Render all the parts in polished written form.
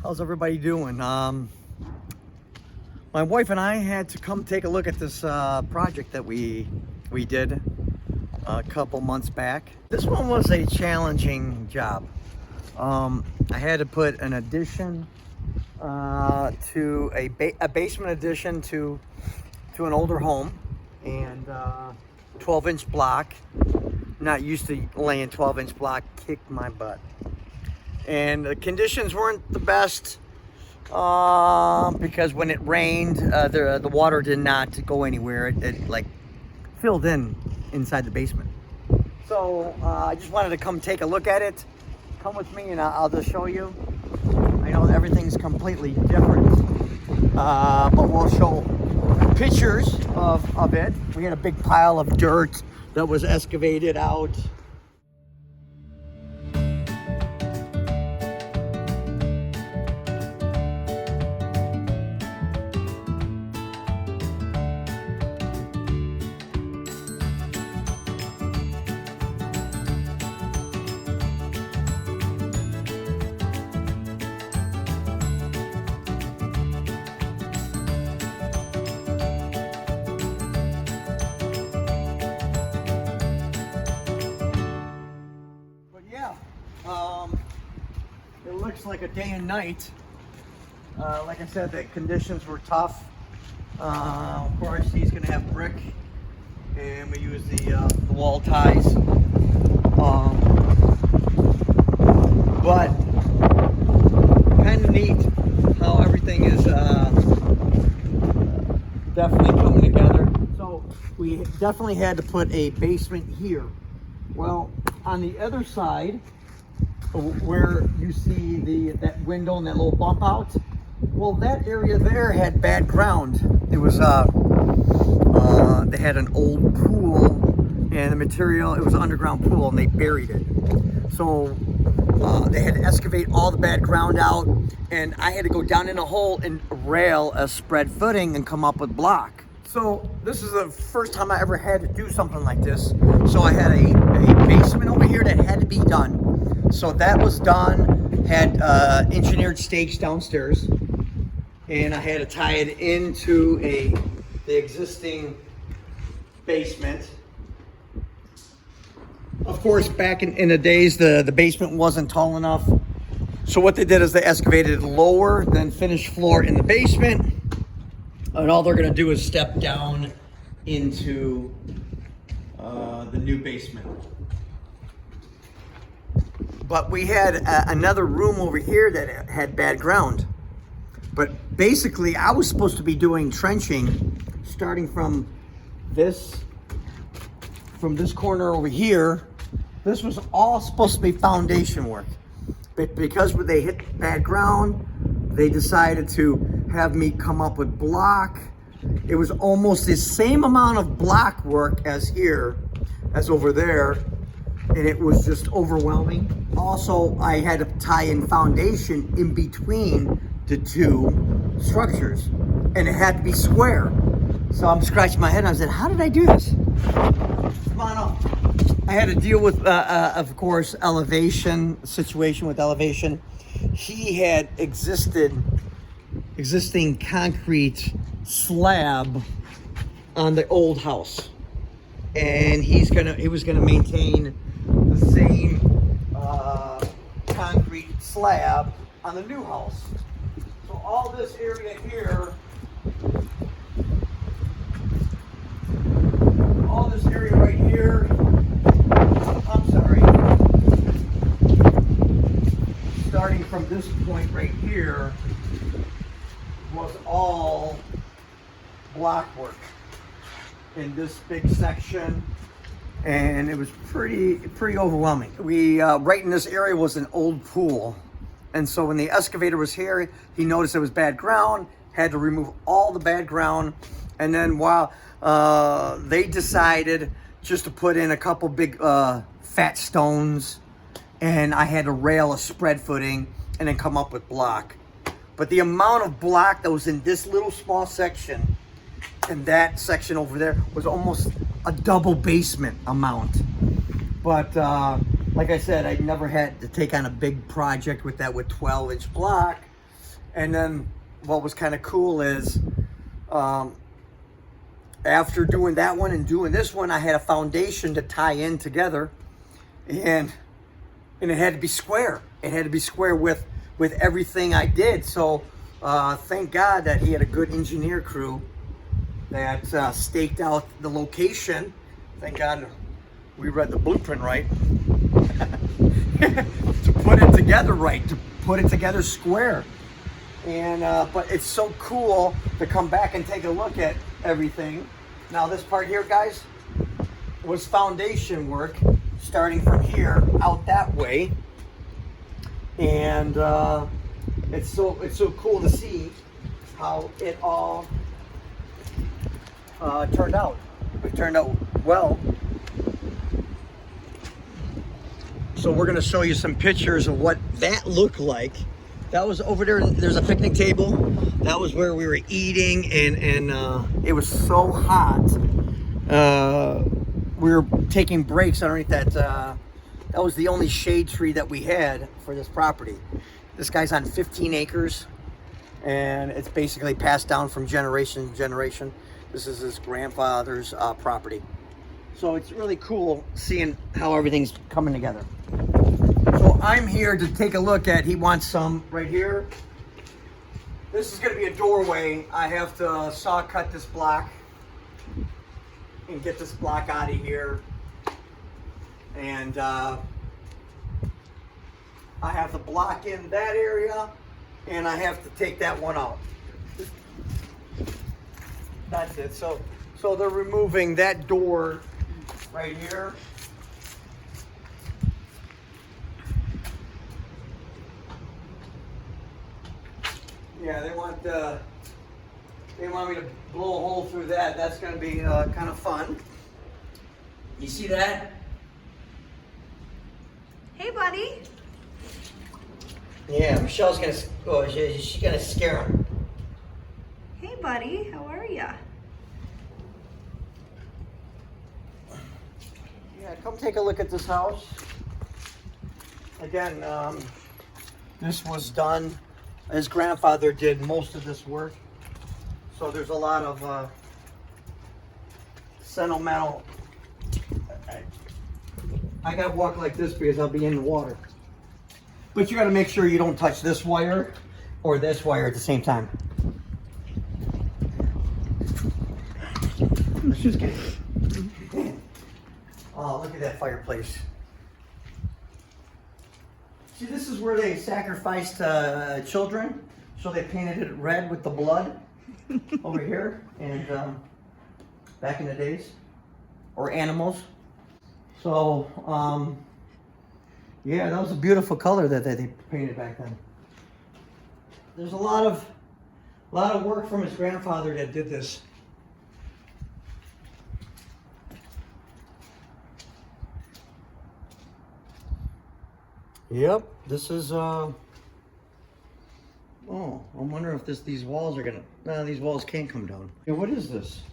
How's everybody doing? My wife and I had to come take a look at this project that we did a couple months back. This one was a challenging job. I had to put an addition to a basement addition to an older home, and 12-inch block. Not used to laying 12-inch block, kicked my butt. And the conditions weren't the best because when it rained, the water did not go anywhere. It like filled in inside the basement. So I just wanted to come take a look at it. Come with me and I'll just show you. I know everything's completely different, but we'll show pictures of it. We had a big pile of dirt that was excavated out. It looks like a day and night. Like I said, the conditions were tough. Of course, he's going to have brick, and we use the wall ties. But kind of neat how everything is definitely coming together. So we definitely had to put a basement here. Well, on the other side, where you see that window and that little bump out, well, that area there had bad ground. It was they had an old pool, and the material, it was an underground pool, and they buried it. So they had to excavate all the bad ground out, and I had to go down in a hole and rail a spread footing and come up with block. So this is the first time I ever had to do something like this. So I had a basement over here that had to be done. So that was done, had engineered stakes downstairs, and I had to tie it into the existing basement. Of course, back in the days, the basement wasn't tall enough. So what they did is they excavated lower than finished floor in the basement, and all they're gonna do is step down into the new basement. But we had another room over here that had bad ground. But basically, I was supposed to be doing trenching starting from this corner over here. This was all supposed to be foundation work. But because they hit bad ground, they decided to have me come up with block. It was almost the same amount of block work as here, as over there. And it was just overwhelming. Also, I had to tie in foundation in between the two structures, and it had to be square. So I'm scratching my head and I said, how did I do this? Come on up. I had to deal with, of course, situation with elevation. He had existing concrete slab on the old house, and he was gonna maintain the same concrete slab on the new house. So all this area here, all this area right here, I'm sorry, starting from this point right here, was all block work in this big section. And it was pretty overwhelming. Right in this area was an old pool. And so when the excavator was here, he noticed there was bad ground, had to remove all the bad ground. And then while they decided just to put in a couple big fat stones, and I had to rail a spread footing and then come up with block. But the amount of block that was in this little small section and that section over there was almost a double basement amount. But like I said, I never had to take on a big project with 12-inch block. And then what was kind of cool is after doing that one and doing this one, I had a foundation to tie in together, and it had to be square. It had to be square with everything I did. So thank God that he had a good engineer crew that staked out the location. Thank God we read the blueprint right to put it together right, to put it together square. And but it's so cool to come back and take a look at everything. Now this part here, guys, was foundation work, starting from here out that way, and it's so cool to see how it all turned out. It turned out well. So we're gonna show you some pictures of what that looked like. That was over there. There's a picnic table. That was where we were eating, and it was so hot. We were taking breaks underneath that. That was the only shade tree that we had for this property. This guy's on 15 acres, and it's basically passed down from generation to generation. This is his grandfather's property. So it's really cool seeing how everything's coming together. So I'm here to take a look at, he wants some right here. This is gonna be a doorway. I have to saw cut this block and get this block out of here. And I have to block in that area, and I have to take that one out. That's it. So they're removing that door right here. Yeah, they want me to blow a hole through that. That's going to be kind of fun. You see that? Hey, buddy. Yeah, Michelle's going to. Oh, she's going to scare him. Hey, buddy. How are ya? Yeah, come take a look at this house. Again, this was done. His grandfather did most of this work, so there's a lot of sentimental. I gotta walk like this because I'll be in the water. But you gotta make sure you don't touch this wire or this wire at the same time. Let's just get. Oh, look at that fireplace. See, this is where they sacrificed children, so they painted it red with the blood over here, and back in the days, or animals. So, yeah, that was a beautiful color that they painted back then. There's a lot of work from his grandfather that did this. Yep, this is oh, I'm wondering if these walls are gonna, no, these walls can't come down. Yeah, what is this?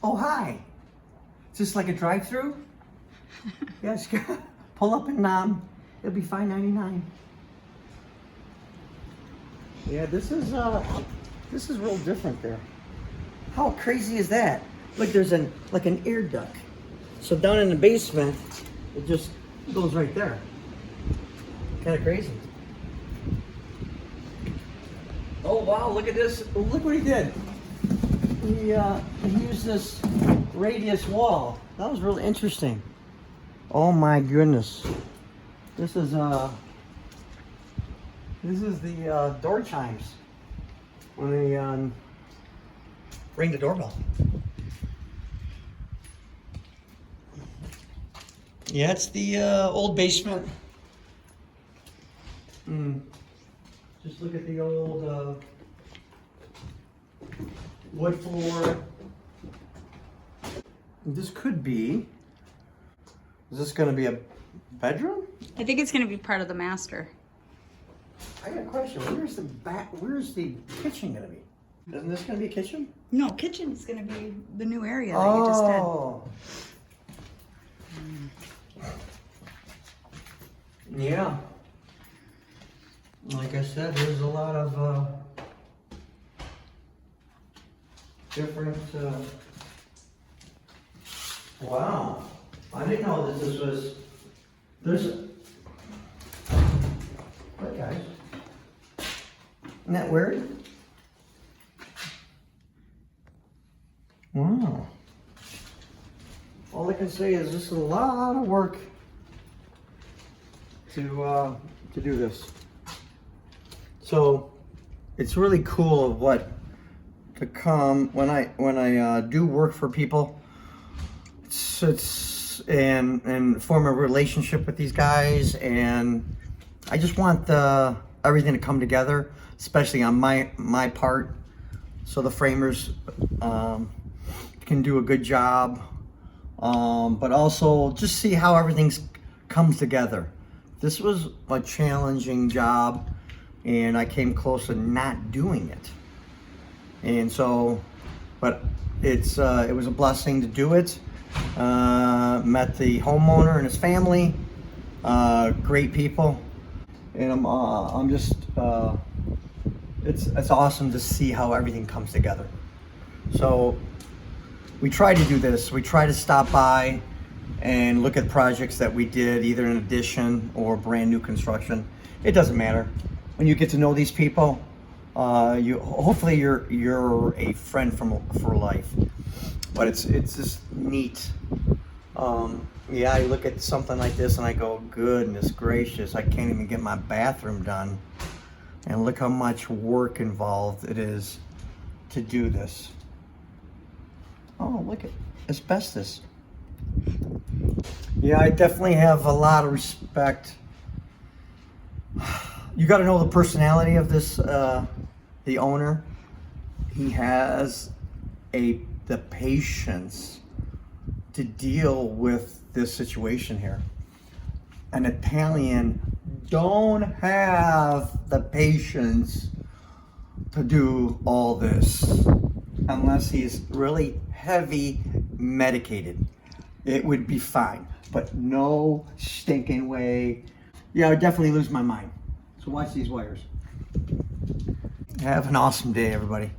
Oh, hi. Is this like a drive-through? Yes, pull up and it'll be $5.99. Yeah, this is real different there. How crazy is that? Look, there's like an air duct. So down in the basement, it just goes right there. Kind of crazy. Oh wow, look at this. Look what he did. He used this radius wall. That was really interesting. Oh my goodness. This is the door chimes when they ring the doorbell. Yeah, it's the old basement. Just look at the old wood floor. This could be. Is this going to be a bedroom? I think it's going to be part of the master. I got a question. Where's the back? Where's the kitchen going to be? Isn't this going to be a kitchen? No, kitchen's going to be the new area that you just did. Oh. Yeah. Like I said, there's a lot of different. Wow, I didn't know that this was. There's. What, guys? Isn't that weird? Wow. All I can say is this is a lot of work to do this. So it's really cool of what to come when I do work for people. It's and form a relationship with these guys, and I just want everything to come together, especially on my part, so the framers can do a good job, but also just see how everything comes together. This was a challenging job, and I came close to not doing it. And so, but it was a blessing to do it. Met the homeowner and his family, great people, and I'm just it's awesome to see how everything comes together. So we try to do this. We try to stop by and look at projects that we did, either in addition or brand new construction. It doesn't matter. When you get to know these people, hopefully you're a friend for life. But it's just neat. Yeah, I look at something like this and I go, goodness gracious, I can't even get my bathroom done. And look how much work involved it is to do this. Oh, look at asbestos. Yeah, I definitely have a lot of respect. You got to know the personality of this, the owner. He has the patience to deal with this situation here. An Italian don't have the patience to do all this unless he's really heavy medicated. It would be fine, but no stinking way. Yeah, I would definitely lose my mind. So watch these wires. Have an awesome day, everybody.